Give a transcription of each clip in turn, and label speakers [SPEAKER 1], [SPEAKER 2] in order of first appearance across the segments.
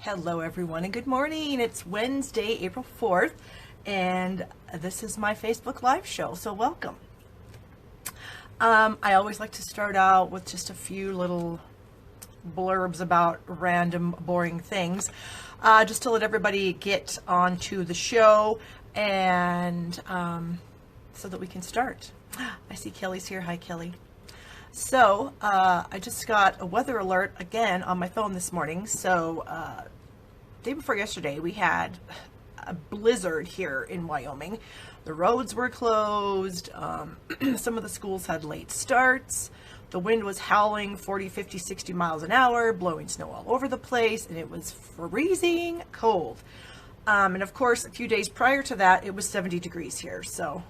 [SPEAKER 1] Hello everyone and good morning. It's Wednesday, April 4th, and this is my Facebook Live show, so welcome. I always like to start out with just a few little blurbs about random, boring things, just to let everybody get onto the show and so that we can start. I see Kelly's here. Hi, Kelly. So I just got a weather alert again on my phone this morning. So day before yesterday, we had a blizzard here in Wyoming. The roads were closed. Some of the schools had late starts. The wind was howling 40, 50, 60 miles an hour, blowing snow all over the place, and it was freezing cold. And of course, a few days prior to that, it was 70 degrees here. So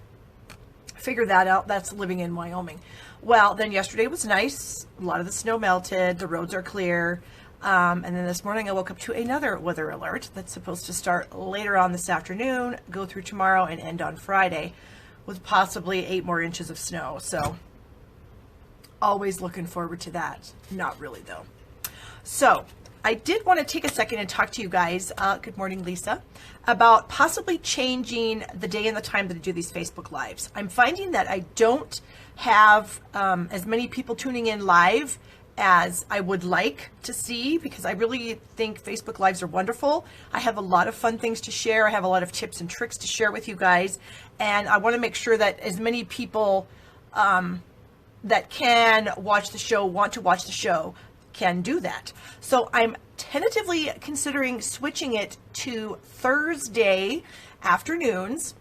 [SPEAKER 1] figure that out. That's living in Wyoming. Well, then yesterday was nice. A lot of the snow melted. The roads are clear. And then this morning I woke up to another weather alert that's supposed to start later on this afternoon, go through tomorrow, and end on Friday with possibly 8 more inches of snow. So always looking forward to that. Not really, though. So I did want to take a second and talk to you guys, good morning, Lisa, about possibly changing the day and the time that I do these Facebook Lives. I'm finding that I don't have as many people tuning in live as I would like to see, because I really think Facebook Lives are wonderful. I have a lot of fun things to share. I have a lot of tips and tricks to share with you guys, and I want to make sure that as many people that can watch the show, want to watch the show, can do that. So I'm tentatively considering switching it to Thursday afternoons,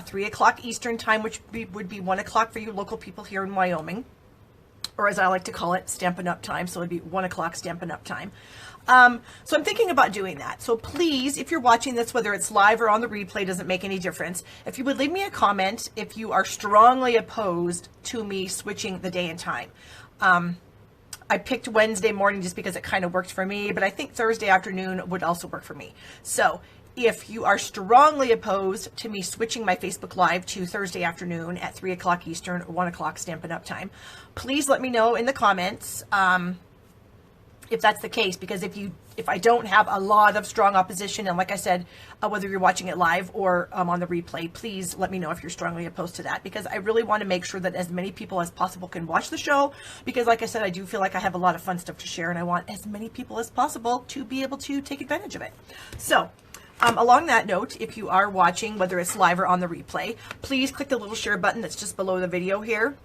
[SPEAKER 1] 3 o'clock Eastern time, which would be 1 o'clock for you local people here in Wyoming, or as I like to call it, Stampin' Up time. So it'd be 1 o'clock Stampin' Up time. So I'm thinking about doing that. So please, if you're watching this, whether it's live or on the replay, doesn't make any difference. If you would leave me a comment if you are strongly opposed to me switching the day and time. I picked Wednesday morning just because it kind of worked for me, but I think Thursday afternoon would also work for me. So if you are strongly opposed to me switching my Facebook Live to Thursday afternoon at 3 o'clock Eastern, 1 o'clock Stampin' Up time, please let me know in the comments if that's the case, because if I don't have a lot of strong opposition, and like I said, whether you're watching it live or on the replay, please let me know if you're strongly opposed to that, because I really want to make sure that as many people as possible can watch the show, because like I said, I do feel like I have a lot of fun stuff to share, and I want as many people as possible to be able to take advantage of it. So along that note, if you are watching, whether it's live or on the replay, please click the little share button that's just below the video here.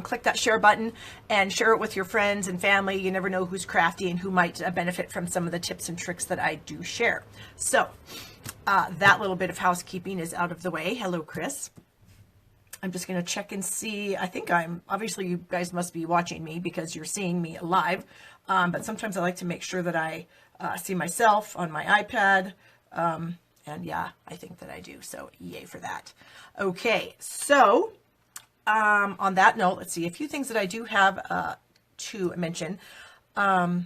[SPEAKER 1] Click that share button and share it with your friends and family. You never know who's crafty and who might benefit from some of the tips and tricks that I do share. So that little bit of housekeeping is out of the way. Hello, Chris. I'm just going to check and see. I think obviously you guys must be watching me because you're seeing me live. But sometimes I like to make sure that I see myself on my iPad. And yeah, I think that I do. So yay for that. Okay, so on that note, let's see a few things that I do have to mention. The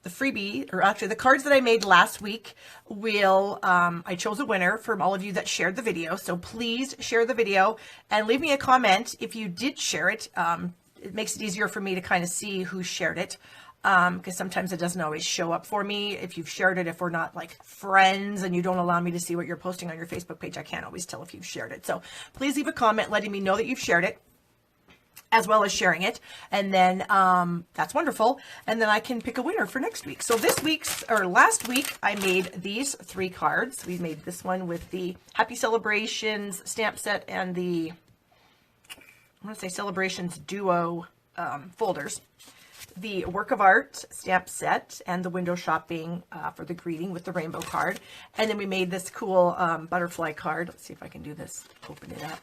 [SPEAKER 1] freebie, or actually the cards that I made last week I chose a winner from all of you that shared the video. So please share the video and leave me a comment if you did share it. It makes it easier for me to kind of see who shared it. Because sometimes it doesn't always show up for me if you've shared it. If we're not like friends and you don't allow me to see what you're posting on your Facebook page, I can't always tell if you've shared it. So please leave a comment letting me know that you've shared it, as well as sharing it. And then that's wonderful. And then I can pick a winner for next week. So last week, I made these 3 cards. We made this one with the Happy Celebrations stamp set and the, I want to say Celebrations Duo folders. The Work of Art stamp set and the window shopping for the greeting with the rainbow card. And then we made this cool butterfly card. Let's see if I can do this. Open it up.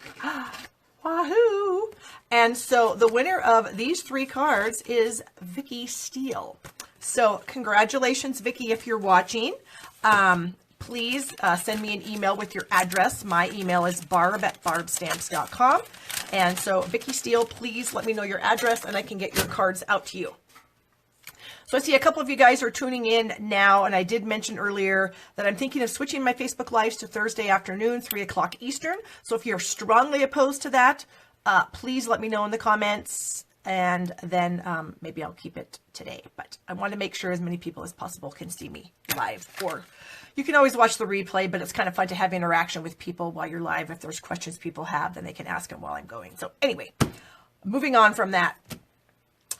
[SPEAKER 1] Wahoo! And so the winner of these 3 cards is Vicki Steele. So congratulations, Vicki, if you're watching. Please send me an email with your address. My email is barb@barbstamps.com. And so Vicki Steele, please let me know your address and I can get your cards out to you. So I see a couple of you guys are tuning in now, and I did mention earlier that I'm thinking of switching my Facebook Lives to Thursday afternoon, 3 o'clock Eastern. So if you're strongly opposed to that, please let me know in the comments. and then maybe I'll keep it today. But I want to make sure as many people as possible can see me live. Or you can always watch the replay, but it's kind of fun to have interaction with people while you're live. If there's questions people have, then they can ask them while I'm going. So anyway, moving on from that.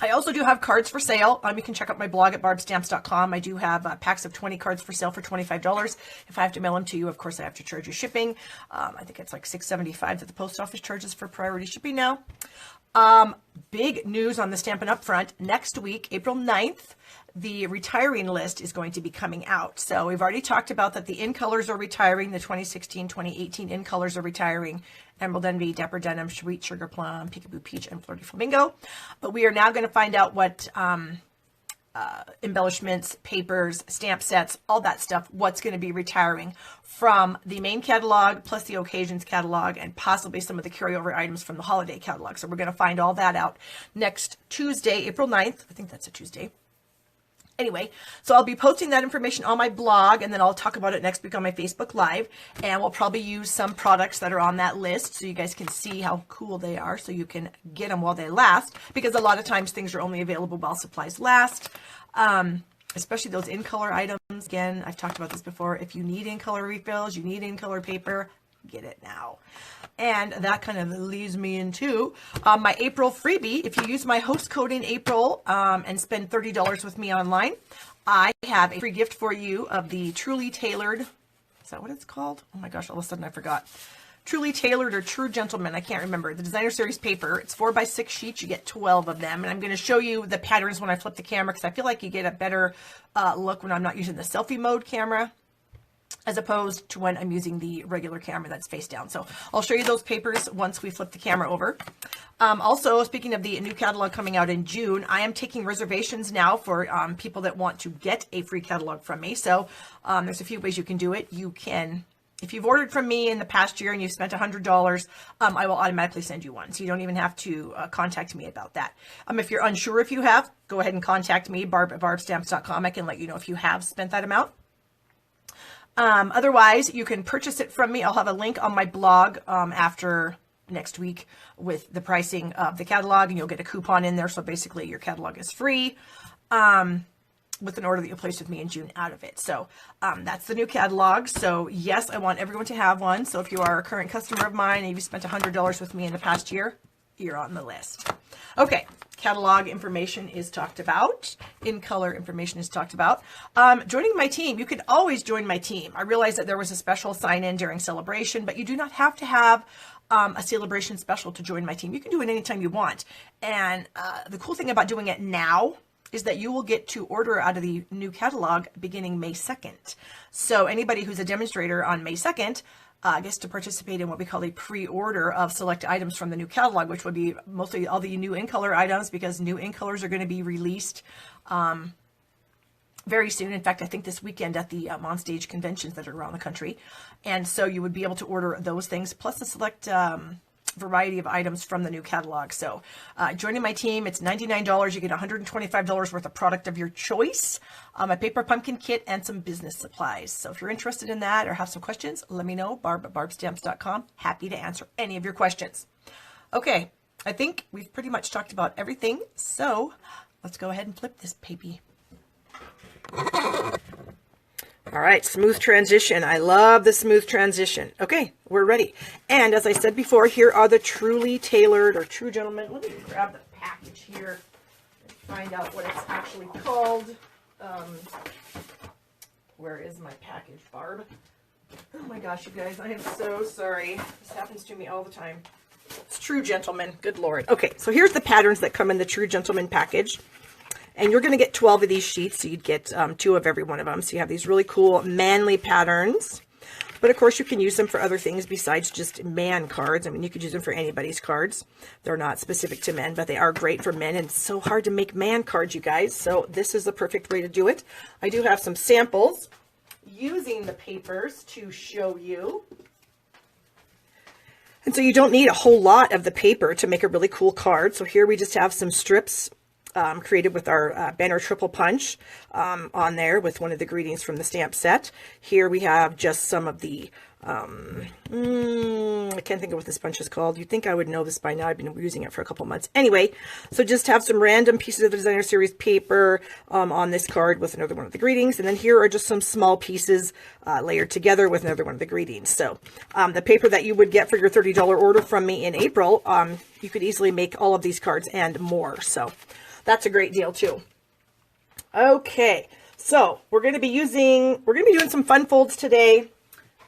[SPEAKER 1] I also do have cards for sale. You can check out my blog at barbstamps.com. I do have packs of 20 cards for sale for $25. If I have to mail them to you, of course, I have to charge you shipping. I think it's like $6.75 that the post office charges for priority shipping now. Big news on the Stampin' Up front. Next week, April 9th, the retiring list is going to be coming out. So we've already talked about that the in colors are retiring. The 2016, 2018 in colors are retiring. Emerald Envy, Dapper Denim, Sweet Sugar Plum, Peekaboo Peach, and Flirty Flamingo. But we are now going to find out what embellishments, papers, stamp sets, all that stuff, what's going to be retiring from the main catalog, plus the occasions catalog, and possibly some of the carryover items from the holiday catalog. So we're going to find all that out next Tuesday, April 9th. I think that's a Tuesday. Anyway, so I'll be posting that information on my blog, and then I'll talk about it next week on my Facebook Live, and we'll probably use some products that are on that list so you guys can see how cool they are, so you can get them while they last, because a lot of times things are only available while supplies last, especially those in-color items. Again, I've talked about this before. If you need in-color refills, you need in-color paper, get it now. And that kind of leads me into my April freebie. If you use my host code in April and spend $30 with me online, I have a free gift for you of the Truly Tailored. Is that what it's called? Oh my gosh, all of a sudden I forgot. Truly Tailored or True Gentleman, I can't remember. The Designer Series paper. It's 4x6 sheets. You get 12 of them. And I'm going to show you the patterns when I flip the camera, because I feel like you get a better look when I'm not using the selfie mode camera, as opposed to when I'm using the regular camera that's face down. So I'll show you those papers once we flip the camera over. Also, speaking of the new catalog coming out in June, I am taking reservations now for people that want to get a free catalog from me. So there's a few ways you can do it. You can, if you've ordered from me in the past year and you've spent $100, I will automatically send you one. So you don't even have to contact me about that. If you're unsure if you have, go ahead and contact me, Barb at barbstamps.com. I can let you know if you have spent that amount. Otherwise, you can purchase it from me. I'll have a link on my blog after next week with the pricing of the catalog, and you'll get a coupon in there. So basically, your catalog is free with an order that you'll place with me in June out of it. So that's the new catalog. So yes, I want everyone to have one. So if you are a current customer of mine and you've spent $100 with me in the past year, you're on the list. Okay, catalog information is talked about. In color information is talked about. Joining my team, you can always join my team. I realize that there was a special sign-in during Celebration, but you do not have to have a Celebration special to join my team. You can do it anytime you want. And the cool thing about doing it now is that you will get to order out of the new catalog beginning May 2nd. So anybody who's a demonstrator on May 2nd gets to participate in what we call a pre-order of select items from the new catalog, which would be mostly all the new in-color items, because new in-colors are going to be released very soon. In fact, I think this weekend at the on-stage conventions that are around the country. And so you would be able to order those things, plus a select variety of items from the new catalog. So joining my team, it's $99. You get $125 worth of product of your choice, a paper pumpkin kit, and some business supplies. So if you're interested in that or have some questions, let me know. Barb at barbstamps.com. Happy to answer any of your questions. Okay, I think we've pretty much talked about everything. So let's go ahead and flip this baby. All right, smooth transition. I love the smooth transition. Okay, we're ready. And as I said before, here are the Truly Tailored or True Gentlemen. Let me grab the package here and find out what it's actually called. Where is my package, Barb? Oh my gosh, you guys, I am so sorry. This happens to me all the time. It's True Gentlemen. Good Lord. Okay, so here's the patterns that come in the True Gentlemen package. And you're going to get 12 of these sheets, so you'd get 2 of every one of them. So you have these really cool manly patterns. But of course, you can use them for other things besides just man cards. I mean, you could use them for anybody's cards. They're not specific to men, but they are great for men. And it's so hard to make man cards, you guys. So this is the perfect way to do it. I do have some samples using the papers to show you. And so you don't need a whole lot of the paper to make a really cool card. So here we just have some strips created with our banner triple punch on there with one of the greetings from the stamp set. Here we have just some of the, I can't think of what this bunch is called. You'd think I would know this by now. I've been using it for a couple months. Anyway, so just have some random pieces of the designer series paper on this card with another one of the greetings. And then here are just some small pieces layered together with another one of the greetings. So the paper that you would get for your $30 order from me in April, you could easily make all of these cards and more. So that's a great deal too. Okay, so we're going to be doing some fun folds today,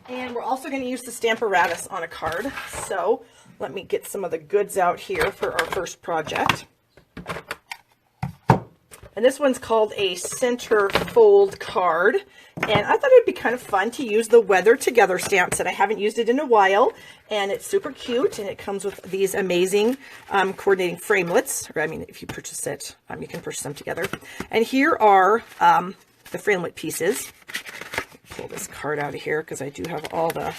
[SPEAKER 1] and we're also going to use the Stamparatus on a card. So let me get some of the goods out here for our first project. And this one's called a center fold card. And I thought it'd be kind of fun to use the Weather Together stamp set. I haven't used it in a while, and it's super cute. And it comes with these amazing coordinating framelits. Or, I mean, if you purchase it, you can purchase them together. And here are the framelit pieces. Pull this card out of here because I do have all the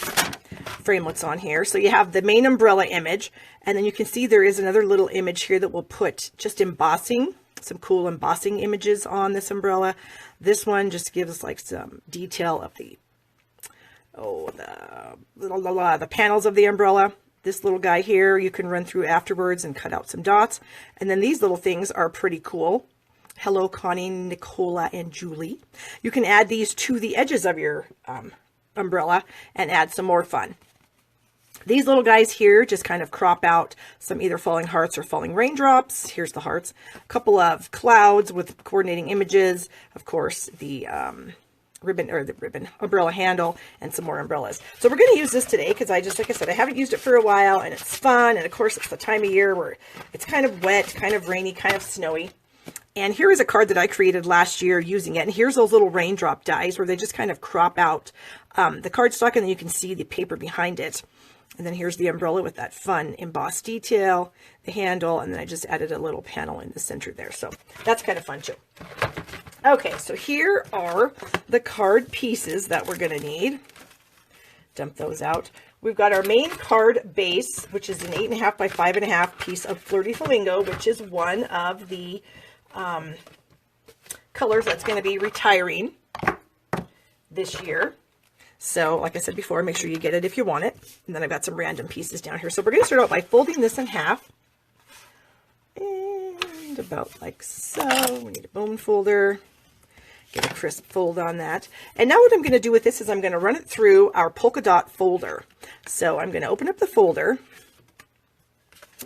[SPEAKER 1] framelits on here. So you have the main umbrella image, and then you can see there is another little image here that will put just embossing, some cool embossing images on this umbrella. This one just gives like some detail of the the panels of the umbrella. This little guy here you can run through afterwards and cut out some dots. And then these little things are pretty cool. Hello, Connie, Nicola, and Julie. You can add these to the edges of your umbrella and add some more fun. These little guys here just kind of crop out some either falling hearts or falling raindrops. Here's the hearts. A couple of clouds with coordinating images. Of course, the umbrella handle, and some more umbrellas. So we're going to use this today because like I said, I haven't used it for a while, and it's fun. And of course, it's the time of year where it's kind of wet, kind of rainy, kind of snowy. And here is a card that I created last year using it. And here's those little raindrop dies where they just kind of crop out the cardstock, and then you can see the paper behind it. And then here's the umbrella with that fun embossed detail, the handle, and then I just added a little panel in the center there. So that's kind of fun too. Okay, so here are the card pieces that we're going to need. Dump those out. We've got our main card base, which is an 8.5 by 5.5 piece of Flirty Flamingo, which is one of the colors that's going to be retiring this year. So like I said before, make sure you get it if you want it. And then I've got some random pieces down here. So we're going to start out by folding this in half. And about like so. We need a bone folder. Get a crisp fold on that. And now what I'm going to do with this is I'm going to run it through our polka dot folder. So I'm going to open up the folder.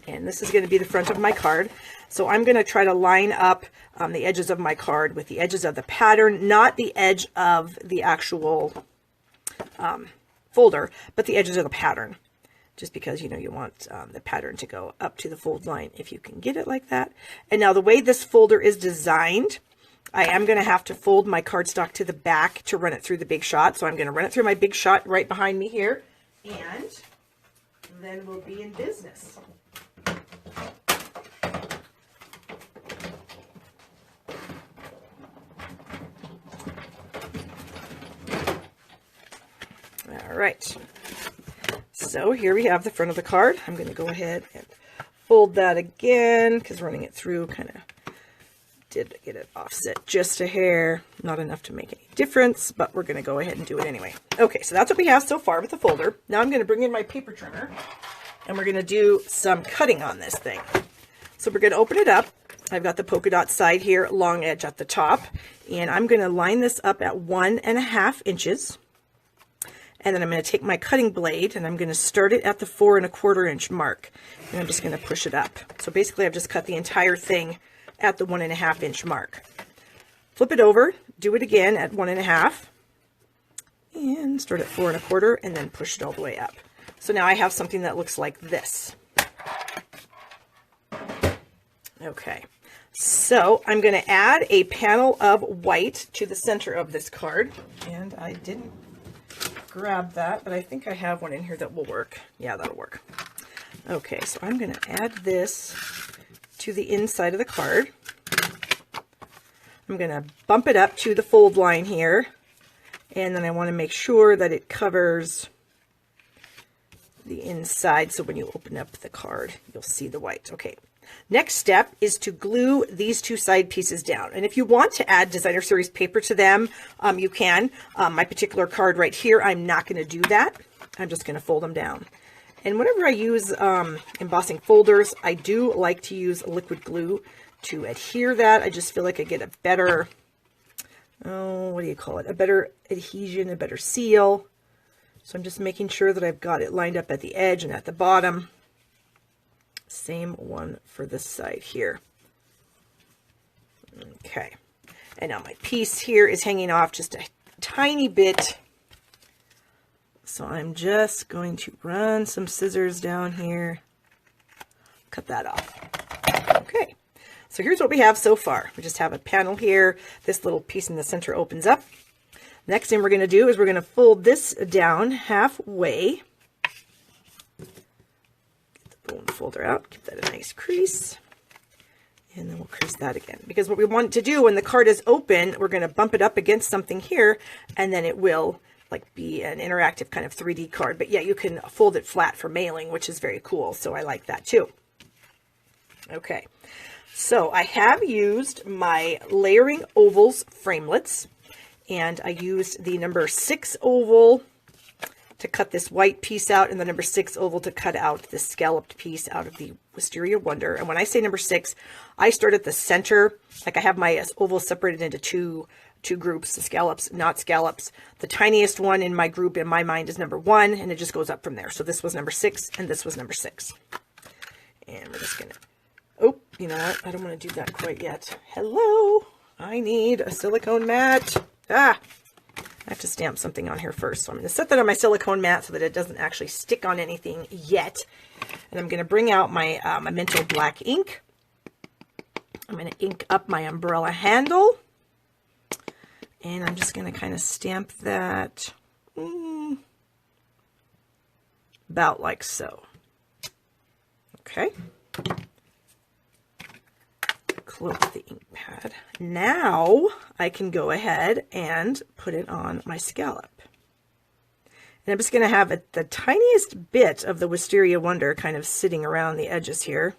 [SPEAKER 1] And this is going to be the front of my card. So I'm going to try to line up the edges of my card with the edges of the pattern, not the edge of the actual folder, but the edges of the pattern, just because you want the pattern to go up to the fold line if you can get it like that. And now the way this folder is designed, I am going to have to fold my cardstock to the back to run it through the Big Shot. So I'm going to run it through my Big Shot right behind me here, and then we'll be in business. All right, so here we have the front of the card. I'm going to go ahead and fold that again because running it through kind of did get it offset just a hair. Not enough to make any difference, but we're going to go ahead and do it anyway. Okay, so that's what we have so far with the folder. Now I'm going to bring in my paper trimmer, and we're going to do some cutting on this thing. So we're going to open it up. I've got the polka dot side here, long edge at the top, and I'm going to line this up at 1.5 inches. And then I'm going to take my cutting blade and I'm going to start it at the 4.25 inch mark. And I'm just going to push it up. So basically I've just cut the entire thing at the 1.5 inch mark. Flip it over, do it again at 1.5, and start at 4.25 and then push it all the way up. So now I have something that looks like this. Okay, so I'm going to add a panel of white to the center of this card. And I didn't grab that, but I think I have one in here that will work. Yeah, that'll work. Okay, so I'm going to add this to the inside of the card. I'm going to bump it up to the fold line here, and then I want to make sure that it covers the inside, so when you open up the card, you'll see the white. Okay, Next step is to glue these two side pieces down. And if you want to add designer series paper to them, you can. My particular card right here, I'm not going to do that. I'm just going to fold them down. And whenever I use embossing folders, I do like to use liquid glue to adhere that. I just feel like I get a better, what do you call it? A better adhesion, a better seal. So I'm just making sure that I've got it lined up at the edge and at the bottom. Same one for this side here. Okay. And now my piece here is hanging off just a tiny bit. So I'm just going to run some scissors down here. Cut that off. Okay. So here's what we have so far. We just have a panel here. This little piece in the center opens up. Next thing we're going to do is we're going to fold this down halfway. Get the folder out, give that a nice crease, and then we'll crease that again. Because what we want to do when the card is open, we're going to bump it up against something here, and then it will like be an interactive kind of 3D card. But yeah, you can fold it flat for mailing, which is very cool. So I like that too. Okay, so I have used my layering ovals framelits, and I used the number 6 oval to cut this white piece out, and the number 6 oval to cut out this scalloped piece out of the Wisteria Wonder. And when I say number 6, I start at the center. Like I have my oval separated into two groups, the scallops, not scallops. The tiniest one in my group, in my mind, is number 1, and it just goes up from there. So this was number 6, and this was number 6. And we're just gonna, oh, you know what? I don't want to do that quite yet. Hello, I need a silicone mat. I have to stamp something on here first. So I'm going to set that on my silicone mat so that it doesn't actually stick on anything yet. And I'm going to bring out my Memento black ink. I'm going to ink up my umbrella handle. And I'm just going to kind of stamp that about like so. Okay. Close the ink pad. Now I can go ahead and put it on my scallop. And I'm just going to have the tiniest bit of the Wisteria Wonder kind of sitting around the edges here.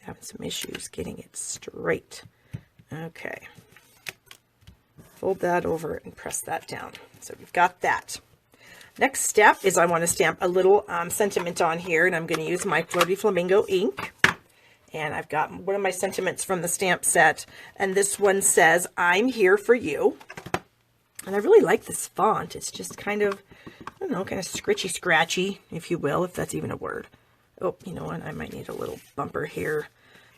[SPEAKER 1] I'm having some issues getting it straight. Okay. Fold that over and press that down. So we've got that. Next step is I want to stamp a little sentiment on here, and I'm going to use my Floaty Flamingo ink. And I've got one of my sentiments from the stamp set, and this one says, "I'm here for you." And I really like this font. It's just kind of, I don't know, kind of scritchy scratchy, if you will, if that's even a word. Oh, you know what? I might need a little bumper here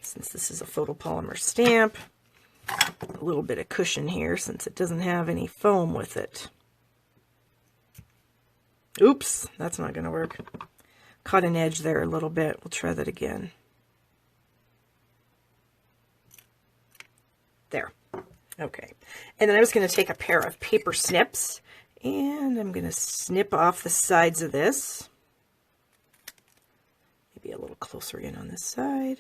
[SPEAKER 1] since this is a photopolymer stamp. A little bit of cushion here since it doesn't have any foam with it. Oops, that's not going to work. Caught an edge there a little bit. We'll try that again. There. Okay. And then I'm just going to take a pair of paper snips, and I'm going to snip off the sides of this. Maybe a little closer in on this side.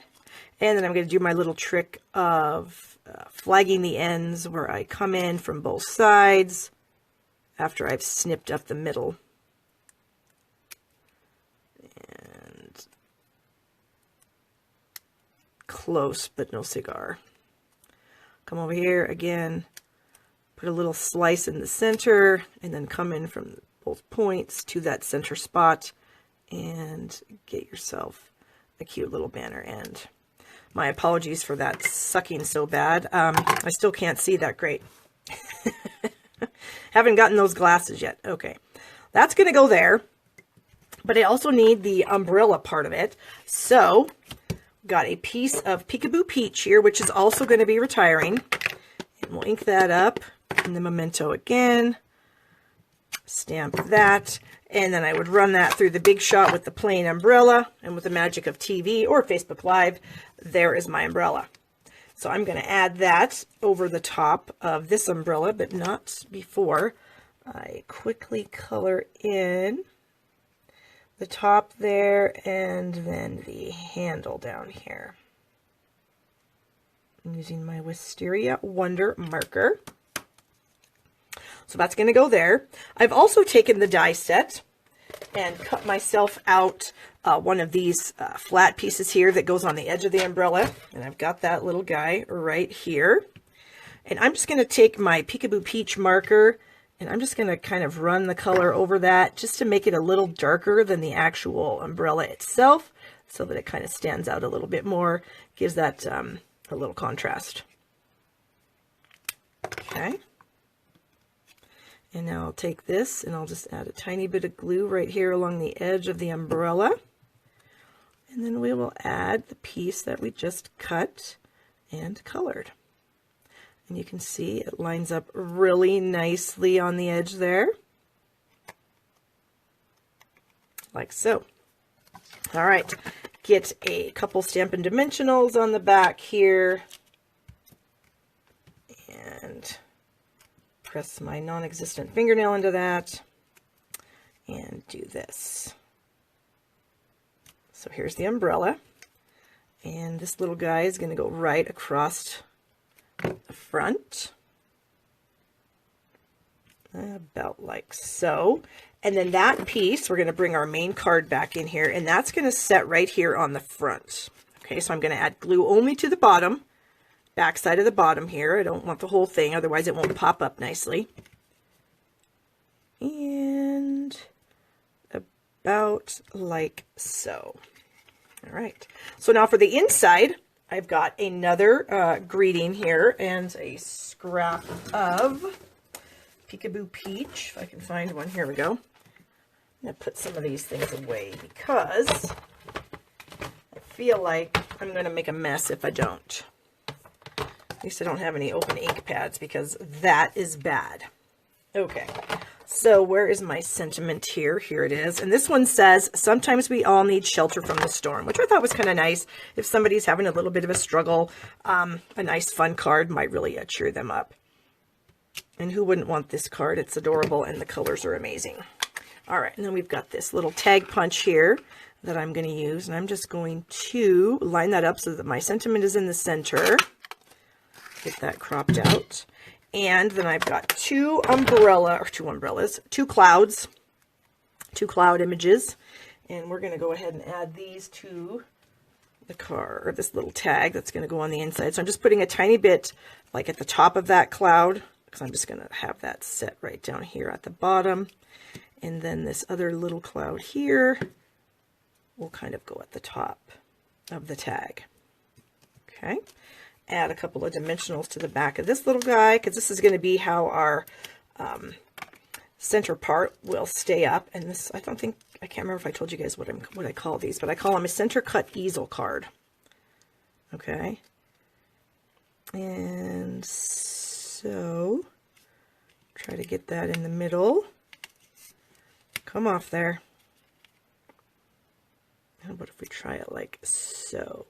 [SPEAKER 1] And then I'm going to do my little trick of flagging the ends where I come in from both sides after I've snipped up the middle. And close, but no cigar. Come over here again, put a little slice in the center, and then come in from both points to that center spot and get yourself a cute little banner end. My apologies for that sucking so bad. I still can't see that great. Haven't gotten those glasses yet. Okay, that's going to go there. But I also need the umbrella part of it. So got a piece of Peekaboo Peach here, which is also going to be retiring. And we'll ink that up in the Memento again. Stamp that. And then I would run that through the Big Shot with the plain umbrella. And with the magic of TV or Facebook Live, there is my umbrella. So I'm going to add that over the top of this umbrella, but not before I quickly color in the top there, and then the handle down here. I'm using my Wisteria Wonder marker. So that's going to go there. I've also taken the die set and cut myself out one of these flat pieces here that goes on the edge of the umbrella. And I've got that little guy right here. And I'm just going to take my Peekaboo Peach marker and I'm just going to kind of run the color over that just to make it a little darker than the actual umbrella itself so that it kind of stands out a little bit more, gives that a little contrast. Okay. And now I'll take this and I'll just add a tiny bit of glue right here along the edge of the umbrella. And then we will add the piece that we just cut and colored. And you can see it lines up really nicely on the edge there. Like so. All right, get a couple Stampin' Dimensionals on the back here. And press my non-existent fingernail into that. And do this. So here's the umbrella. And this little guy is going to go right across the front, about like so. And then that piece, we're going to bring our main card back in here, and that's going to set right here on the front. Okay, so I'm going to add glue only to the bottom, back side of the bottom here. I don't want the whole thing, otherwise it won't pop up nicely. And about like so. All right, so now for the inside, I've got another greeting here and a scrap of Peekaboo Peach. If I can find one, here we go. I'm going to put some of these things away because I feel like I'm going to make a mess if I don't. At least I don't have any open ink pads because that is bad. Okay, so where is my sentiment here? Here it is. And this one says, sometimes we all need shelter from the storm, which I thought was kind of nice. If somebody's having a little bit of a struggle, a nice fun card might really cheer them up. And who wouldn't want this card? It's adorable and the colors are amazing. All right, and then we've got this little tag punch here that I'm going to use. And I'm just going to line that up so that my sentiment is in the center. Get that cropped out. And then I've got two clouds, two cloud images. And we're going to go ahead and add these to the card, or this little tag that's going to go on the inside. So I'm just putting a tiny bit like at the top of that cloud, because I'm just going to have that set right down here at the bottom. And then this other little cloud here will kind of go at the top of the tag. Okay. Add a couple of dimensionals to the back of this little guy, because this is going to be how our center part will stay up. And this, I can't remember if I told you guys what I call these, but I call them a center cut easel card. Okay. And so try to get that in the middle. Come off there. How about if we try it like so?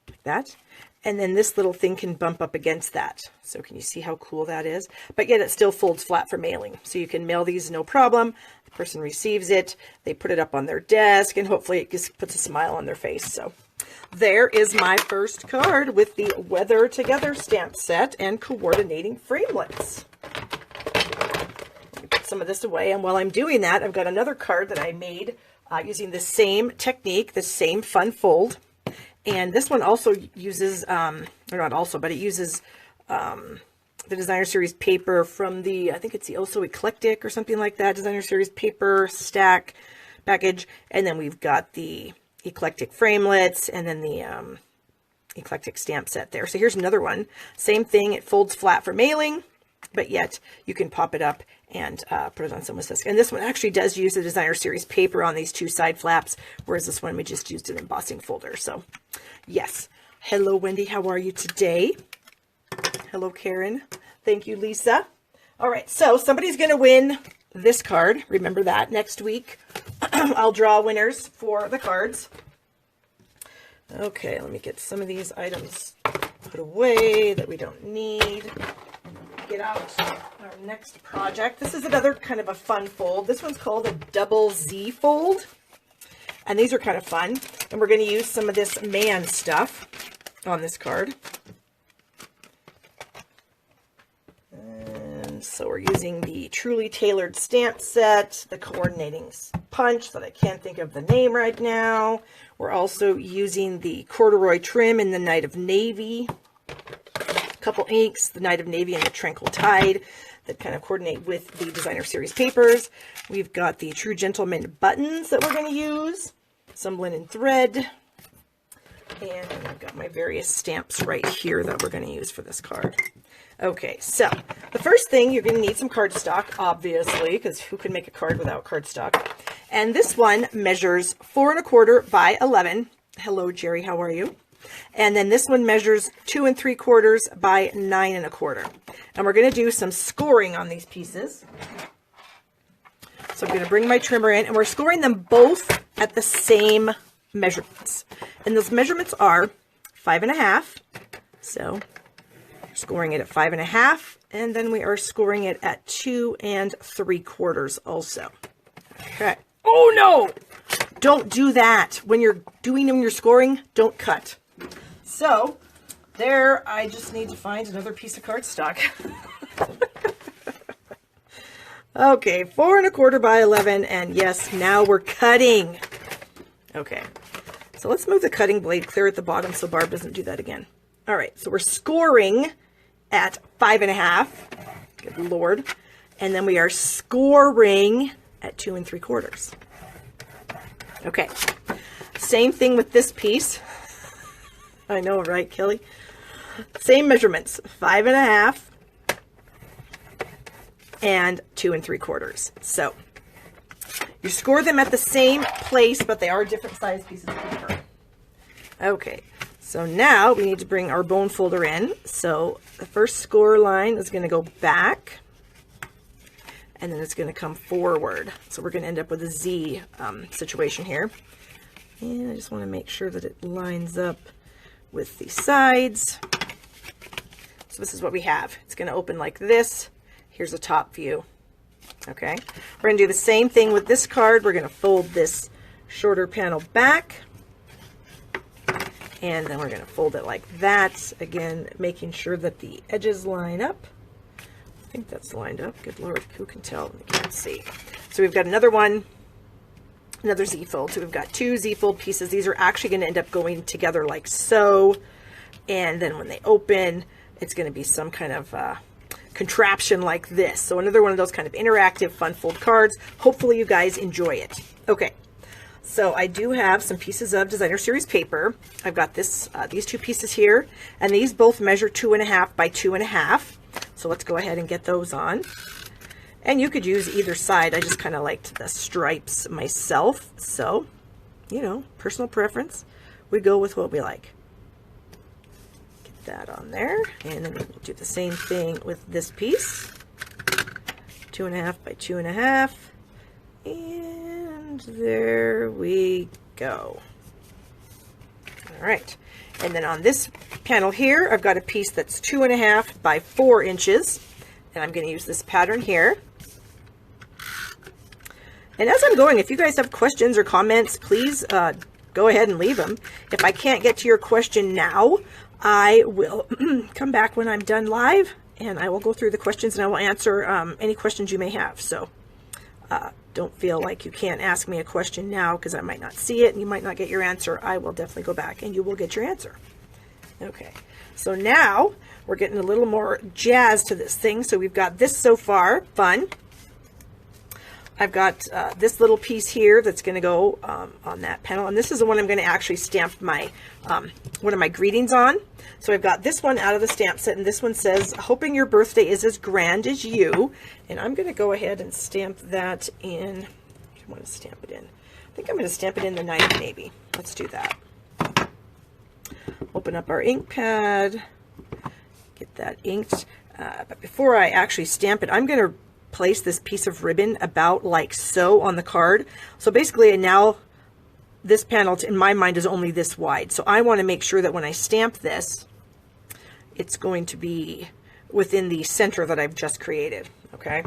[SPEAKER 1] Like that. And then this little thing can bump up against that. So can you see how cool that is? But yet it still folds flat for mailing. So you can mail these no problem. The person receives it, they put it up on their desk, and hopefully it just puts a smile on their face. So there is my first card with the Weather Together stamp set and coordinating framelits. Let me put some of this away. And while I'm doing that, I've got another card that I made using the same technique, the same fun fold. And this one also uses, or not also, but it uses the Designer Series paper from the, I think it's the Also Eclectic or something like that, Designer Series paper stack package. And then we've got the Eclectic framelits and then the Eclectic stamp set there. So here's another one. Same thing, it folds flat for mailing, but yet you can pop it up and put it on someone's desk. And this one actually does use the Designer Series paper on these two side flaps, whereas this one we just used an embossing folder. So yes. Hello, Wendy. How are you today? Hello, Karen. Thank you, Lisa. All right. So somebody's going to win this card. Remember that next week. I'll draw winners for the cards. Okay. Let me get some of these items put away that we don't need. Get out our next project. This is another kind of a fun fold. This one's called a double Z fold. And these are kind of fun. And we're going to use some of this man stuff on this card. And And so we're using the Truly Tailored stamp set, the coordinating punch that I can't think of the name right now. We're also using the corduroy trim in the Night of Navy. A couple inks, the Night of Navy and the Tranquil Tide, that kind of coordinate with the Designer Series papers. We've got the True Gentleman buttons that we're going to use, some linen thread, and I've got my various stamps right here that we're going to use for this card. Okay, so the first thing, you're going to need some cardstock, obviously, because who can make a card without cardstock? And this one measures 4 1/4 by 11. Hello, Jerry, how are you? And then this one measures 2 3/4 by 9 1/4. And we're going to do some scoring on these pieces. So I'm going to bring my trimmer in, and we're scoring them both at the same measurements. And those measurements are 5 1/2. So scoring it at 5 1/2, and then we are scoring it at 2 3/4 also. Okay. Oh no! Don't do that. When you're scoring, don't cut. So there, I just need to find another piece of cardstock. Okay, 4 1/4 by 11, and yes, now we're cutting. Okay, so let's move the cutting blade clear at the bottom so Barb doesn't do that again. All right, so we're scoring at 5 1/2. Good Lord. And then we are scoring at 2 3/4. Okay. Same thing with this piece. I know, right, Kelly? Same measurements, 5 1/2 and 2 3/4. So you score them at the same place, but they are different size pieces of paper. Okay. So now we need to bring our bone folder in. So the first score line is going to go back, and then it's going to come forward. So we're going to end up with a Z situation here. And I just want to make sure that it lines up with the sides. So this is what we have. It's going to open like this. Here's a top view. Okay. We're going to do the same thing with this card. We're going to fold this shorter panel back. And then we're going to fold it like that. Again, making sure that the edges line up. I think that's lined up. Good Lord, who can tell? I can't see. So we've got another one, another Z fold. So we've got 2 Z fold pieces. These are actually going to end up going together like so. And then when they open, it's going to be some kind of contraption like this. So another one of those kind of interactive fun fold cards. Hopefully you guys enjoy it. Okay. So I do have some pieces of Designer Series paper. I've got this, these 2 pieces here, and these both measure 2 1/2 by 2 1/2. So let's go ahead and get those on. And you could use either side. I just kind of liked the stripes myself. So, you know, personal preference. We go with what we like. Get that on there. And then we'll do the same thing with this piece. 2 1/2 by 2 1/2. And there we go. All right. And then on this panel here, I've got a piece that's 2 1/2 by 4 inches. And I'm going to use this pattern here. And as I'm going, if you guys have questions or comments, please go ahead and leave them. If I can't get to your question now, I will come back when I'm done live, and I will go through the questions, and I will answer any questions you may have. So don't feel like you can't ask me a question now because I might not see it and you might not get your answer. I will definitely go back and you will get your answer. Okay, so now we're getting a little more jazz to this thing. So we've got this so far, fun. I've got this little piece here that's going to go on that panel, and this is the one I'm going to actually stamp my one of my greetings on. So I've got this one out of the stamp set, and this one says, "Hoping your birthday is as grand as you." And I'm going to go ahead and stamp that in. I want to stamp it in. I think I'm going to stamp it in the Night of Navy. Let's do that. Open up our ink pad, get that inked. But before I actually stamp it, I'm going to place this piece of ribbon about like so on the card. So basically now this panel in my mind is only this wide. So I want to make sure that when I stamp this, it's going to be within the center that I've just created. Okay.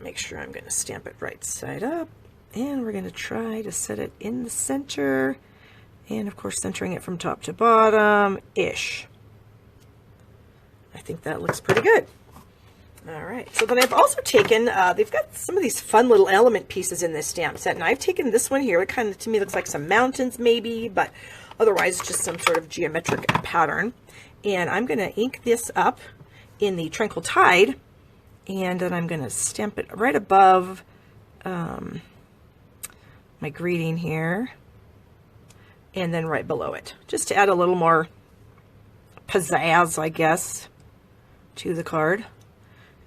[SPEAKER 1] Make sure I'm going to stamp it right side up, and we're going to try to set it in the center, and of course centering it from top to bottom ish. I think that looks pretty good. All right, so then I've also taken, they've got some of these fun little element pieces in this stamp set, and I've taken this one here. It kind of, to me, looks like some mountains maybe, but otherwise just some sort of geometric pattern. And I'm going to ink this up in the Tranquil Tide, and then I'm going to stamp it right above my greeting here, and then right below it, just to add a little more pizzazz, I guess, to the card.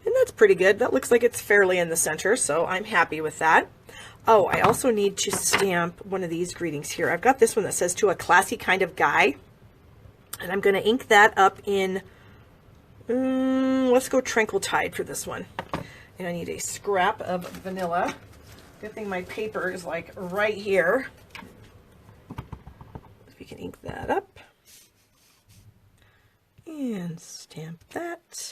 [SPEAKER 1] And that's pretty good. That looks like it's fairly in the center, so I'm happy with that. Oh, I also need to stamp one of these greetings here. I've got this one that says, "To a classy kind of guy." And I'm going to ink that up in, let's go Tranquil Tide for this one. And I need a scrap of vanilla. Good thing my paper is like right here. If you can ink that up. And stamp that.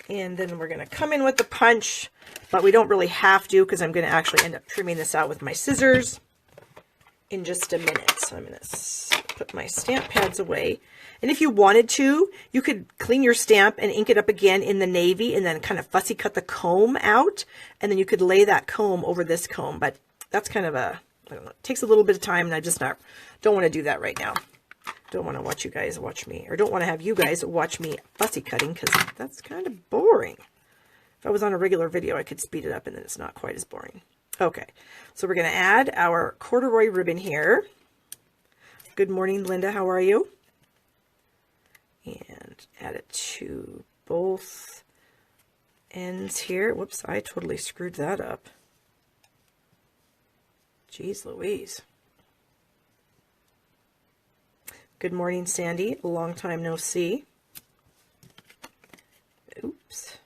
[SPEAKER 1] And then we're going to come in with the punch, but we don't really have to because I'm going to actually end up trimming this out with my scissors in just a minute. So I'm going to put my stamp pads away. And if you wanted to, you could clean your stamp and ink it up again in the navy and then kind of fussy cut the comb out. And then you could lay that comb over this comb. But that's kind of a, I don't know, it takes a little bit of time, and I just don't want to do that right now. Don't want to watch you guys watch me, or don't want to have you guys watch me fussy cutting, because that's kind of boring. If I was on a regular video, I could speed it up and then it's not quite as boring. Okay, so we're going to add our corduroy ribbon here. Good morning, Linda. How are you? And add it to both ends here. Whoops, I totally screwed that up. Jeez Louise. Good morning, Sandy. A long time no see. Oops.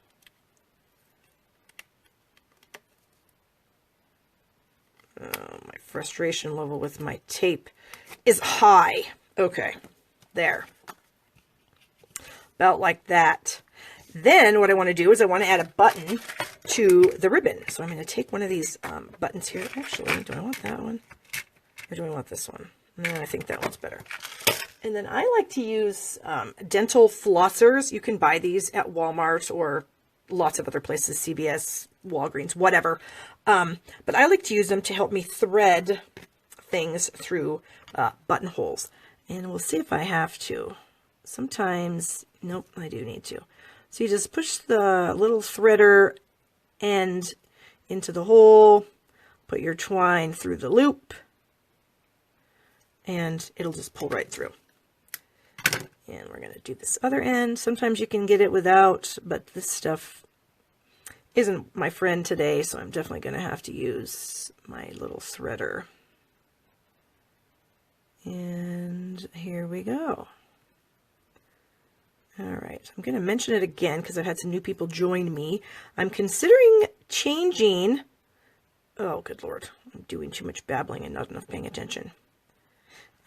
[SPEAKER 1] Oh, my frustration level with my tape is high. Okay, there. About like that. Then what I want to do is I want to add a button to the ribbon. So I'm going to take one of these buttons here. Actually, do I want that one? Or do I want this one? No, I think that one's better. And then I like to use dental flossers. You can buy these at Walmart or lots of other places, CVS, Walgreens, whatever. But I like to use them to help me thread things through buttonholes. And we'll see if I have to. Sometimes, nope, I do need to. So you just push the little threader end into the hole, put your twine through the loop, and it'll just pull right through. And we're going to do this other end. Sometimes you can get it without, but this stuff isn't my friend today, so I'm definitely going to have to use my little threader. And here we go. All right, I'm going to mention it again because I've had some new people join me. I'm considering changing, oh, good Lord, I'm doing too much babbling and not enough paying attention.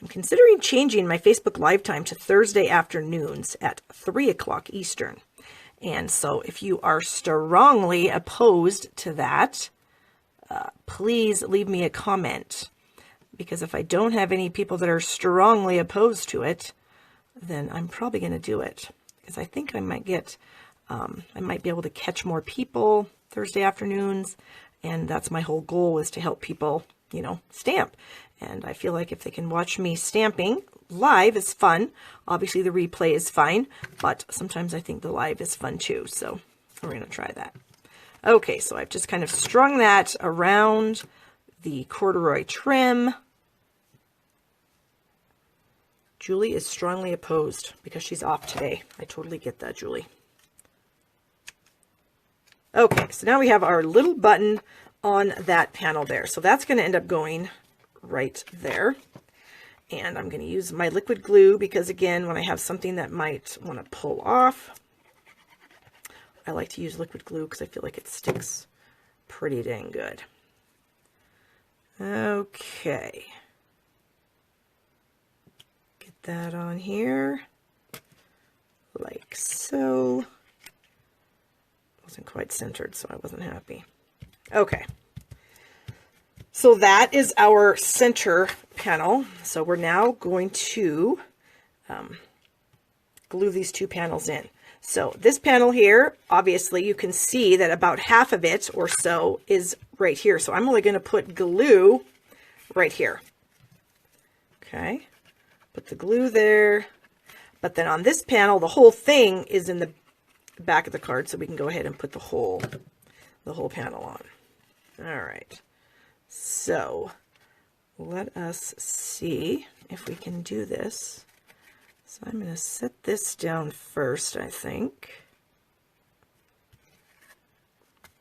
[SPEAKER 1] I'm considering changing my Facebook Live time to Thursday afternoons at 3 o'clock Eastern. And so if you are strongly opposed to that, please leave me a comment. Because if I don't have any people that are strongly opposed to it, then I'm probably going to do it. Because I think I might get, I might be able to catch more people Thursday afternoons. And that's my whole goal, is to help people, you know, stamp. And I feel like if they can watch me stamping live is fun. Obviously the replay is fine, but sometimes I think the live is fun too. So we're going to try that. Okay, so I've just kind of strung that around the corduroy trim. Julie is strongly opposed because she's off today. I totally get that, Julie. Okay, so now we have our little button on that panel there. So that's going to end up going right there. And I'm going to use my liquid glue because, again, when I have something that might want to pull off, I like to use liquid glue because I feel like it sticks pretty dang good. Okay. Get that on here like so. Wasn't quite centered, so I wasn't happy. Okay. So that is our center panel. So we're now going to glue these two panels in. So this panel here, obviously you can see that about half of it or so is right here. So I'm only going to put glue right here. Okay, put the glue there. But then on this panel, the whole thing is in the back of the card, so we can go ahead and put the whole panel on. All right, so let us see if we can do this. So I'm going to set this down first, I think.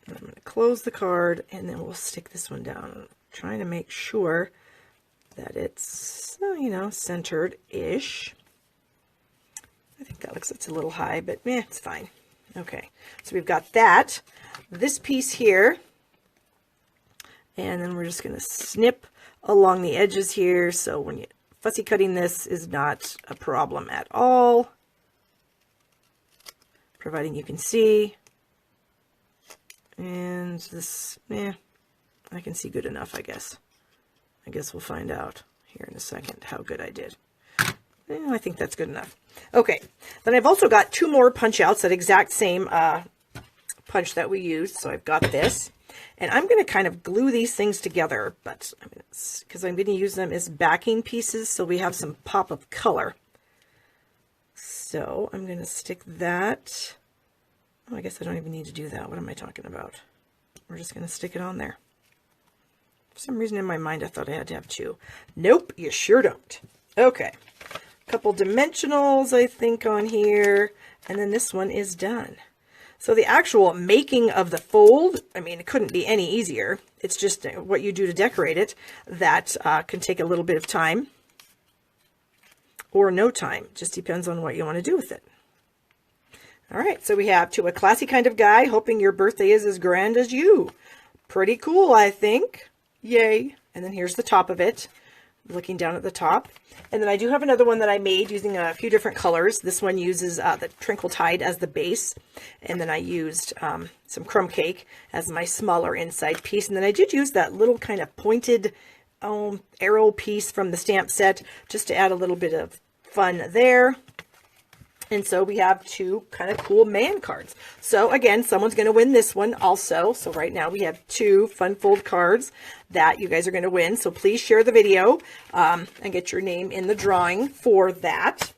[SPEAKER 1] And I'm going to close the card, and then we'll stick this one down. I'm trying to make sure that it's, you know, centered-ish. I think that looks, it's a little high, but it's fine. Okay, so we've got that, this piece here, and then we're just going to snip along the edges here, so when you fussy cutting this is not a problem at all, providing you can see. And this, I can see good enough, I guess. I guess we'll find out here in a second how good I did. I think that's good enough. Okay, then I've also got two more punch outs, that exact same punch that we used. So I've got this. And I'm going to kind of glue these things together, but because I'm going to use them as backing pieces so we have some pop of color. So I'm going to stick that. Oh, I guess I don't even need to do that. What am I talking about? We're just going to stick it on there. For some reason in my mind I thought I had to have two. Nope, you sure don't. Okay, a couple dimensionals I think on here, and then this one is done. So the actual making of the fold, I mean, it couldn't be any easier. It's just what you do to decorate it that can take a little bit of time or no time. Just depends on what you want to do with it. All right, so we have To a Classy Kind of Guy, hoping your birthday is as grand as you. Pretty cool, I think. Yay. And then here's the top of it, looking down at the top. And then I do have another one that I made using a few different colors. This one uses the Trinkle Tide as the base. And then I used some crumb cake as my smaller inside piece. And then I did use that little kind of pointed arrow piece from the stamp set just to add a little bit of fun there. And so we have two kind of cool man cards. So again, someone's going to win this one also. So right now we have two fun fold cards that you guys are going to win. So please share the video and get your name in the drawing for that.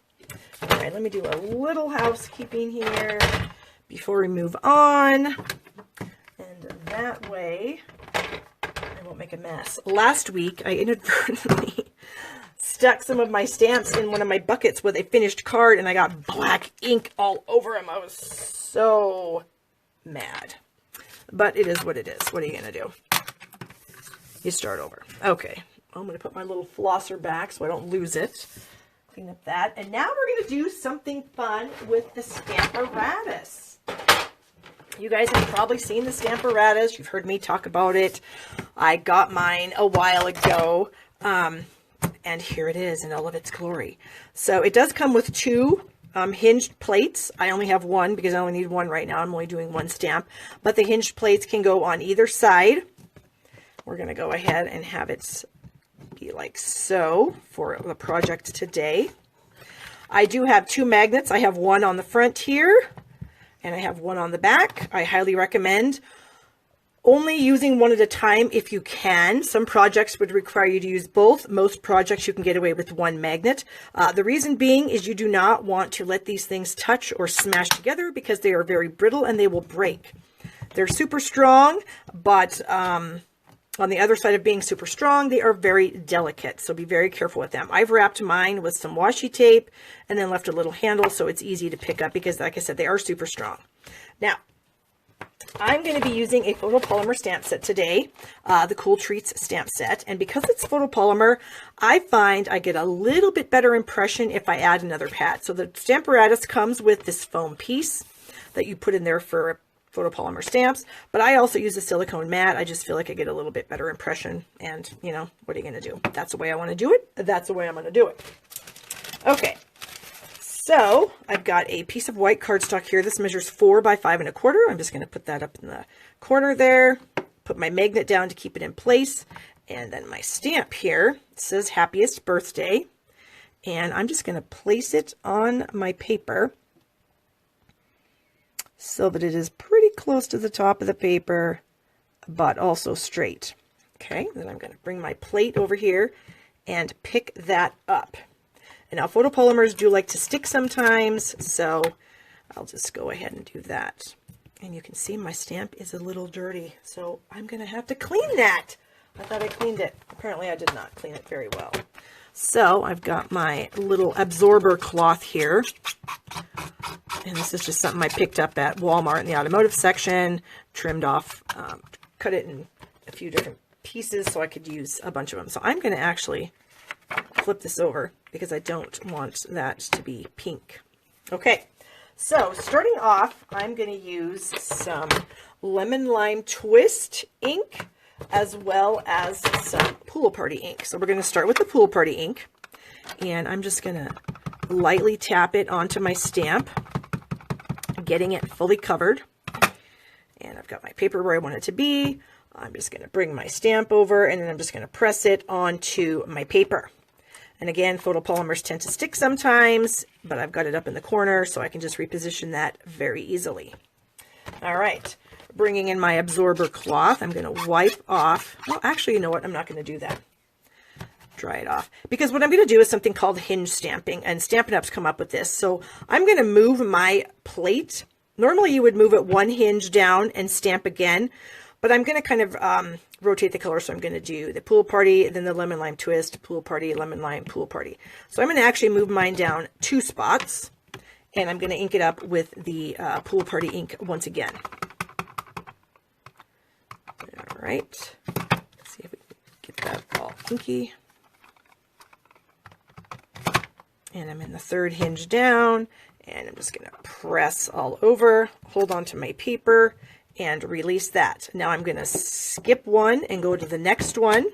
[SPEAKER 1] All right, let me do a little housekeeping here before we move on. And that way I won't make a mess. Last week I inadvertently stuck some of my stamps in one of my buckets with a finished card, and I got black ink all over them. I was so mad. But it is what it is. What are you going to do? You start over. Okay. I'm going to put my little flosser back so I don't lose it. Clean up that. And now we're going to do something fun with the Stamparatus. You guys have probably seen the Stamparatus. You've heard me talk about it. I got mine a while ago. And here it is in all of its glory. So it does come with two hinged plates. I only have one because I only need one right now. I'm only doing one stamp. But the hinged plates can go on either side. We're going to go ahead and have it be like so for the project today. I do have two magnets. I have one on the front here, and I have one on the back. I highly recommend only using one at a time if you can. Some projects would require you to use both. Most projects you can get away with one magnet. The reason being is you do not want to let these things touch or smash together because they are very brittle and they will break. They're super strong, but on the other side of being super strong, they are very delicate. So be very careful with them. I've wrapped mine with some washi tape and then left a little handle so it's easy to pick up because, like I said, they are super strong. Now, I'm going to be using a photopolymer stamp set today, the Cool Treats stamp set. And because it's photopolymer, I find I get a little bit better impression if I add another pad. So the Stamparatus comes with this foam piece that you put in there for photopolymer stamps. But I also use a silicone mat. I just feel like I get a little bit better impression. And, you know, what are you going to do? That's the way I want to do it. That's the way I'm going to do it. Okay. So I've got a piece of white cardstock here. This measures 4 by 5 1/4. I'm just going to put that up in the corner there. Put my magnet down to keep it in place. And then my stamp here says Happiest Birthday. And I'm just going to place it on my paper so that it is pretty close to the top of the paper, but also straight. Okay, then I'm going to bring my plate over here and pick that up. And now photopolymers do like to stick sometimes, so I'll just go ahead and do that. And you can see my stamp is a little dirty, so I'm going to have to clean that. I thought I cleaned it. Apparently I did not clean it very well. So I've got my little absorber cloth here. And this is just something I picked up at Walmart in the automotive section, trimmed off, cut it in a few different pieces so I could use a bunch of them. So I'm going to actually flip this over because I don't want that to be pink. Okay, so starting off, I'm going to use some lemon lime twist ink as well as some pool party ink. So we're going to start with the pool party ink, and I'm just going to lightly tap it onto my stamp, getting it fully covered. And I've got my paper where I want it to be. I'm just going to bring my stamp over, and then I'm just going to press it onto my paper. And again, photopolymers tend to stick sometimes, but I've got it up in the corner, so I can just reposition that very easily. All right, bringing in my absorber cloth, I'm going to wipe off. Well, actually, you know what? I'm not going to do that. Dry it off. Because what I'm going to do is something called hinge stamping, and Stampin' Up's come up with this. So I'm going to move my plate. Normally, you would move it one hinge down and stamp again, but I'm going to kind of rotate the color. So I'm going to do the pool party, then the lemon lime twist, pool party, lemon lime, pool party. So I'm going to actually move mine down 2 spots, and I'm going to ink it up with the pool party ink once again. All right. Let's see if we can get that all inky. And I'm in the 3rd hinge down, and I'm just going to press all over, hold on to my paper, and release that. Now I'm going to skip one and go to the next one,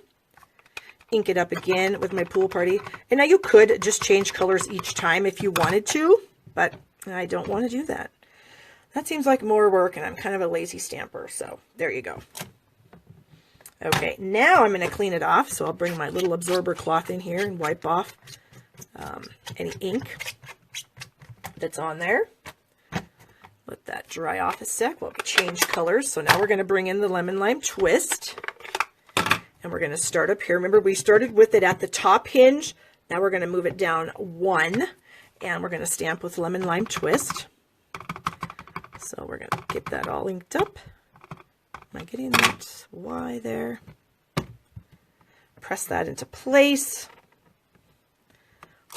[SPEAKER 1] ink it up again with my pool party. And now you could just change colors each time if you wanted to, but I don't want to do that. That seems like more work, and I'm kind of a lazy stamper, so there you go. Okay, now I'm going to clean it off, so I'll bring my little absorber cloth in here and wipe off any ink that's on there. Let that dry off a sec while we change colors. So now we're going to bring in the lemon lime twist, and we're going to start up here. Remember, we started with it at the top hinge. Now we're going to move it down 1, and we're going to stamp with lemon lime twist. So we're going to get that all inked up. Am I getting that Y there? Press that into place.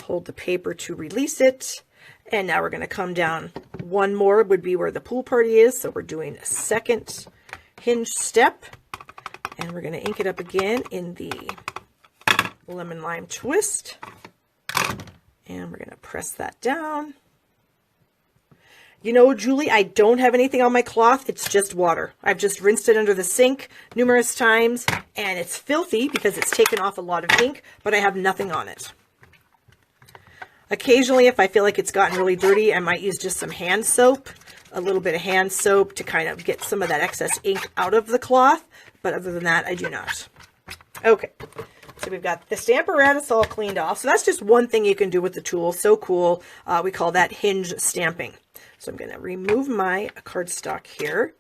[SPEAKER 1] Hold the paper to release it. And now we're going to come down 1 more would be where the pool party is. So we're doing a 2nd hinge step, and we're going to ink it up again in the lemon lime twist. And we're going to press that down. You know, Julie, I don't have anything on my cloth. It's just water. I've just rinsed it under the sink numerous times, and it's filthy because it's taken off a lot of ink, but I have nothing on it. Occasionally, if I feel like it's gotten really dirty, I might use just some hand soap, a little bit of hand soap to kind of get some of that excess ink out of the cloth. But other than that, I do not. Okay, so we've got the Stamparatus all cleaned off. So that's just one thing you can do with the tool. So cool. We call that hinge stamping. So I'm going to remove my cardstock here,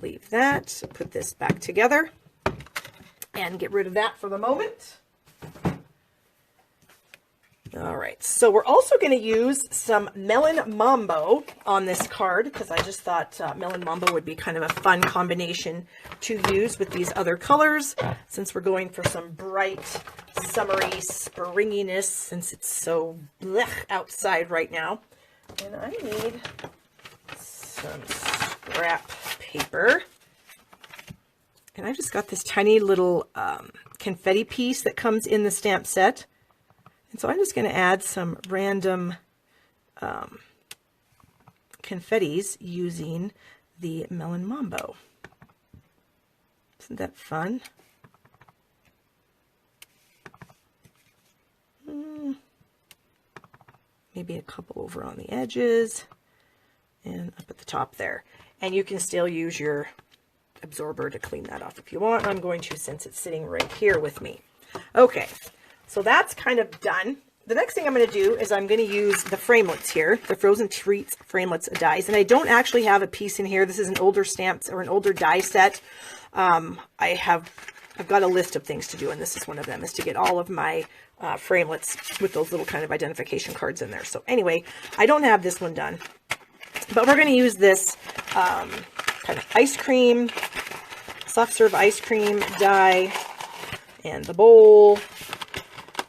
[SPEAKER 1] leave that, put this back together, and get rid of that for the moment. All right, so we're also going to use some Melon Mambo on this card because I just thought Melon Mambo would be kind of a fun combination to use with these other colors since we're going for some bright, summery springiness since it's so blech outside right now. And I need some scrap paper. And I just got this tiny little confetti piece that comes in the stamp set. And so I'm just going to add some random confettis using the Melon Mambo. Isn't that fun? Maybe a couple over on the edges and up at the top there. And you can still use your absorber to clean that off if you want. I'm going to since it's sitting right here with me. Okay. So that's kind of done. the next thing I'm going to do is I'm going to use the framelits here, the Frozen Treats framelits dies. And I don't actually have a piece in here. This is an older stamps or an older die set. I've got a list of things to do, and this is one of them, is to get all of my framelits with those little kind of identification cards in there. So anyway, I don't have this one done, but we're going to use this kind of ice cream, soft serve ice cream die, and the bowl,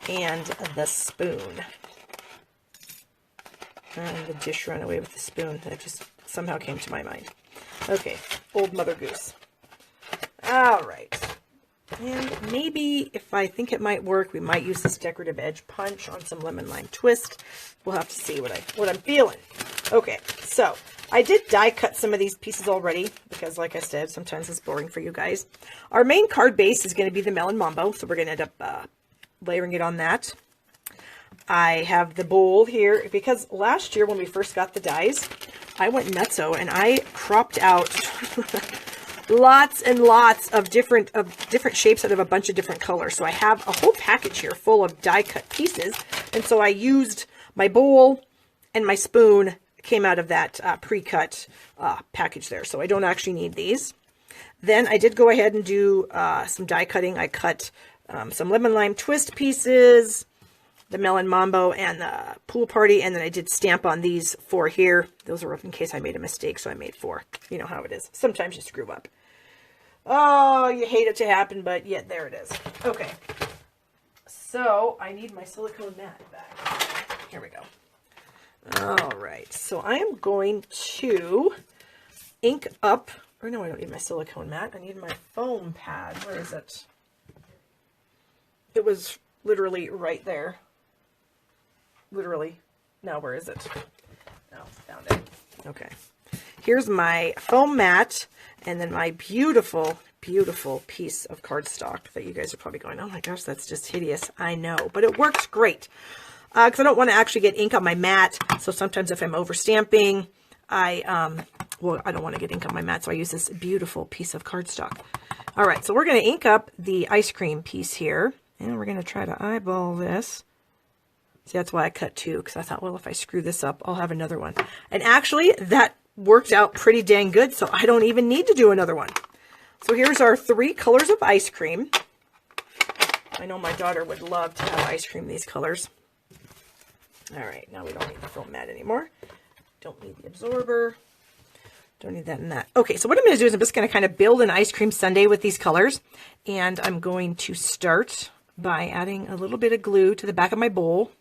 [SPEAKER 1] and the spoon. And the dish ran away with the spoon. That just somehow came to my mind. Okay, old Mother Goose. All right. And maybe if I think it might work, we might use this decorative edge punch on some lemon lime twist. We'll have to see what I'm feeling. Okay, so I did die cut some of these pieces already because, like I said, sometimes it's boring for you guys. Our main card base is going to be the Melon Mambo, so we're going to end up layering it on that. I have the bowl here because last year when we first got the dies, I went nutso and I cropped out lots and lots of different shapes out of a bunch of different colors. So I have a whole package here full of die cut pieces, and so I used my bowl and my spoon came out of that pre-cut package there. So I don't actually need these. Then I did go ahead and do some die cutting. I cut some lemon lime twist pieces, the Melon Mambo, and the Pool Party, and then I did stamp on these 4 here. Those are in case I made a mistake, so I made 4. You know how it is. Sometimes you screw up. Oh, you hate it to happen, but yet there it is. Okay. So I need my silicone mat back. Here we go. All right. So I am going to ink up, or no, I don't need my silicone mat. I need my foam pad. Where is it? It was literally right there. Literally. Now, where is it? Oh, found it. Okay. Here's my foam mat, and then my beautiful, beautiful piece of cardstock that you guys are probably going, oh my gosh, that's just hideous. I know, but it works great. Because I don't want to actually get ink on my mat. So sometimes if I'm over stamping, I don't want to get ink on my mat. So I use this beautiful piece of cardstock. All right, so we're going to ink up the ice cream piece here. And we're going to try to eyeball this. See, that's why I cut 2, because I thought, well, if I screw this up, I'll have another one. And actually, that worked out pretty dang good, so I don't even need to do another one. So here's our 3 colors of ice cream. I know my daughter would love to have ice cream these colors. All right, now we don't need the foam mat anymore. Don't need the absorber. Don't need that and that. Okay, so what I'm going to do is I'm just going to kind of build an ice cream sundae with these colors. And I'm going to start by adding a little bit of glue to the back of my bowl.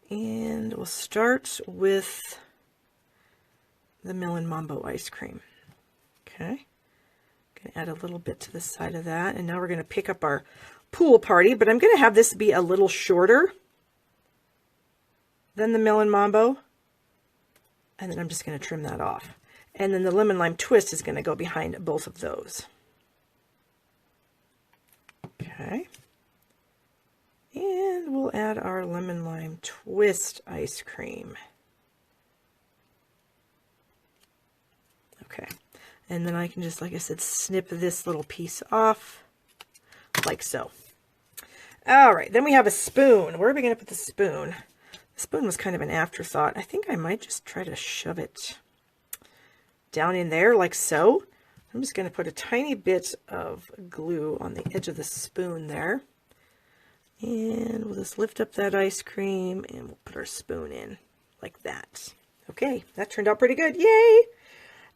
[SPEAKER 1] And we'll start with the Melon Mambo ice cream. Okay. Going to add a little bit to the side of that. And now we're going to pick up our Pool Party, but I'm going to have this be a little shorter than the Melon Mambo. And then I'm just going to trim that off. And then the lemon lime twist is going to go behind both of those. Okay. And we'll add our lemon lime twist ice cream. Okay. And then I can just, like I said, snip this little piece off like so. All right. Then we have a spoon. Where are we going to put the spoon? The spoon was kind of an afterthought. I think I might just try to shove it down in there like so. I'm just going to put a tiny bit of glue on the edge of the spoon there. And we'll just lift up that ice cream and we'll put our spoon in like that. Okay, that turned out pretty good. Yay!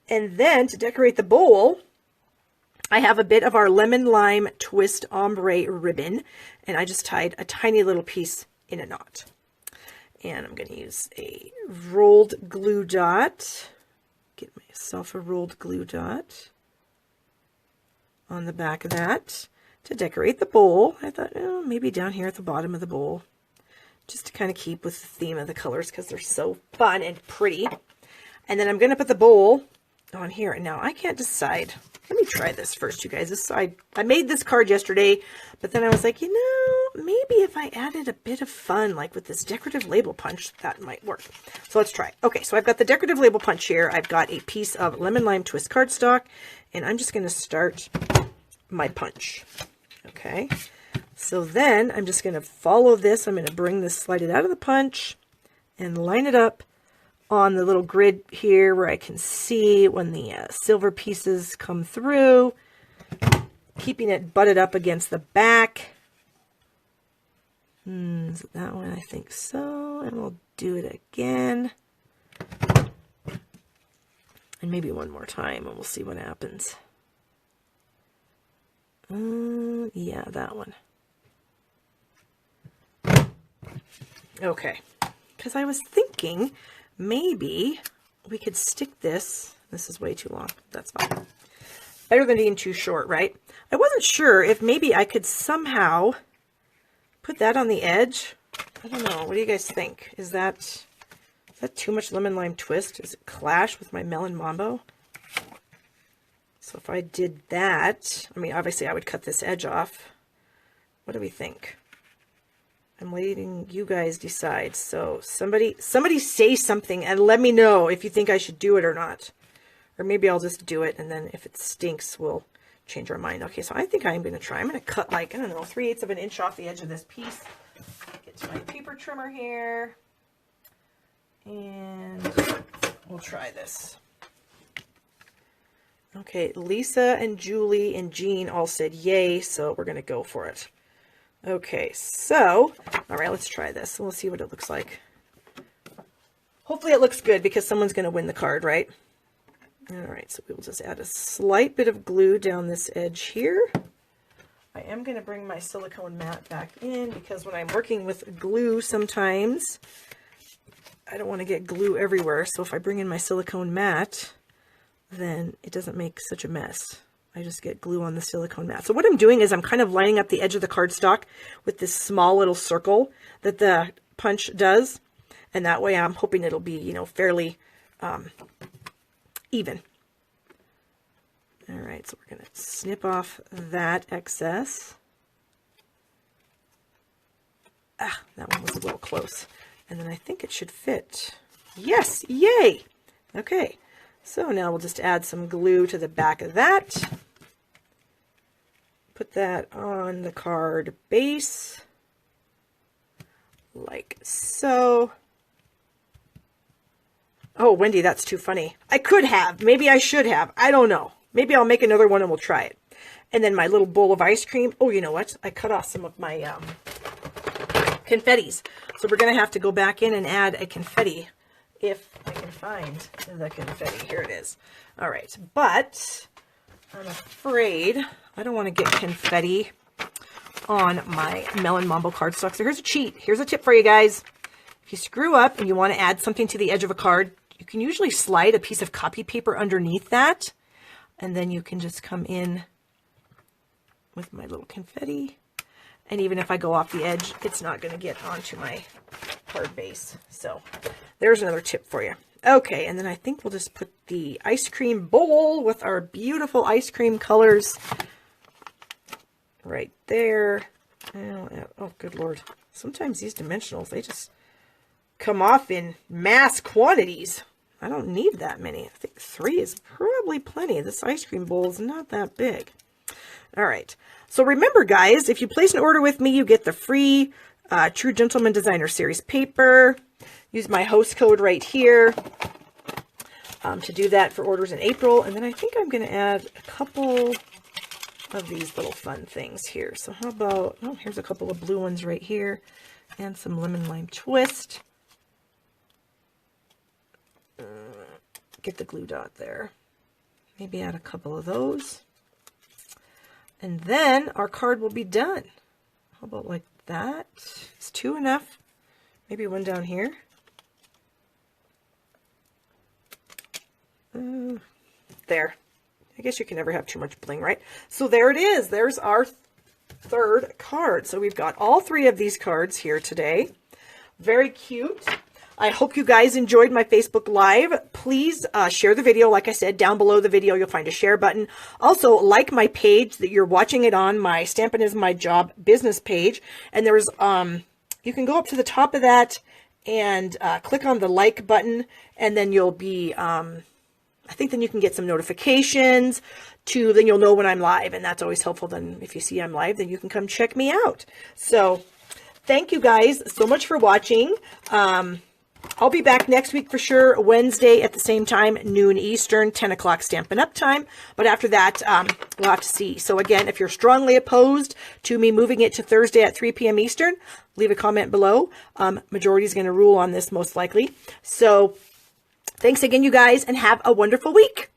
[SPEAKER 1] And then to decorate the bowl, I have a bit of our lemon lime twist ombre ribbon, and I just tied a tiny little piece in a knot. And I'm going to use a rolled glue dot. Get myself a rolled glue dot on the back of that to decorate the bowl. I thought, oh, maybe down here at the bottom of the bowl, just to kind of keep with the theme of the colors because they're so fun and pretty. And then I'm going to put the bowl on here. And now I can't decide. Let me try this first, you guys. I made this card yesterday, but then I was like, you know, maybe if I added a bit of fun, like with this decorative label punch, that might work. So let's try. Okay, so I've got the decorative label punch here. I've got a piece of lemon lime twist cardstock, and I'm just going to start my punch. Okay, So then I'm just going to follow this. I'm going to bring this, slide it out of the punch and line it up on the little grid here where I can see when the silver pieces come through, keeping it butted up against the back. Is it that one? I think so. And we'll do it again. And maybe one more time and we'll see what happens. Yeah, that one. Okay. Because I was thinking maybe we could stick this. This is way too long. That's fine. Better than being too short, right? I wasn't sure if maybe I could somehow put that on the edge. I don't know. What do you guys think? Is that too much lemon lime twist? Does it clash with my melon mambo? So if I did that, I mean, obviously I would cut this edge off. What do we think? I'm letting you guys decide. So somebody say something and let me know if you think I should do it or not. Or maybe I'll just do it, and then if it stinks, we'll change our mind. Okay, so I think I'm going to try. I'm going to cut like, I don't know, 3/8 of an inch off the edge of this piece. Get to my paper trimmer here. And we'll try this. Okay, Lisa and Julie and Jean all said yay, so we're going to go for it. Okay, so, all right, let's try this. We'll see what it looks like. Hopefully it looks good because someone's going to win the card, right? All right, so we will just add a slight bit of glue down this edge here. I am going to bring my silicone mat back in because when I'm working with glue sometimes, I don't want to get glue everywhere. So if I bring in my silicone mat, then it doesn't make such a mess. I just get glue on the silicone mat. So what I'm doing is I'm kind of lining up the edge of the cardstock with this small little circle that the punch does. And that way I'm hoping it'll be, you know, fairly even. All right, so we're going to snip off that excess. Ah, that one was a little close. And then I think it should fit. Yes, yay! Okay, so now we'll just add some glue to the back of that. Put that on the card base, like so. Oh, Wendy, that's too funny. I could have. Maybe I should have. I don't know. Maybe I'll make another one and we'll try it. And then my little bowl of ice cream. Oh, you know what? I cut off some of my confettis. So we're going to have to go back in and add a confetti if I can find the confetti. Here it is. All right. But I'm afraid I don't want to get confetti on my Melon Mambo cardstock. So here's a cheat. Here's a tip for you guys. If you screw up and you want to add something to the edge of a card, you can usually slide a piece of copy paper underneath that. And then you can just come in with my little confetti. And even if I go off the edge, it's not going to get onto my card base. So there's another tip for you. Okay, and then I think we'll just put the ice cream bowl with our beautiful ice cream colors right there. Oh, good Lord. Sometimes these dimensionals, they just come off in mass quantities. I don't need that many. I think 3 is probably plenty. This ice cream bowl is not that big. All right. So remember, guys, if you place an order with me, you get the free True Gentleman Designer Series paper. Use my host code right here to do that for orders in April. And then I think I'm going to add a couple of these little fun things here. So how about, oh, here's a couple of blue ones right here and some lemon lime twist. Get the glue dot there. Maybe add a couple of those. And then our card will be done. How about like that? Is 2 enough? Maybe one down here. There. I guess you can never have too much bling, right? So there it is. There's our 3rd card. So we've got all 3 of these cards here today. Very cute. I hope you guys enjoyed my Facebook Live. Please share the video. Like I said, down below the video, you'll find a share button. Also, like my page that you're watching it on, my Stampin' is My Job business page. And there's, you can go up to the top of that and click on the like button, and then you'll be I think then you can get some notifications too. Then you'll know when I'm live, and that's always helpful. Then if you see I'm live, then you can come check me out. So thank you guys so much for watching. I'll be back next week for sure, Wednesday at the same time, noon Eastern, 10 o'clock Stampin' Up time. But after that, we'll have to see. So again, if you're strongly opposed to me moving it to Thursday at 3 p.m. Eastern, leave a comment below. Majority is going to rule on this most likely. So thanks again, you guys, and have a wonderful week.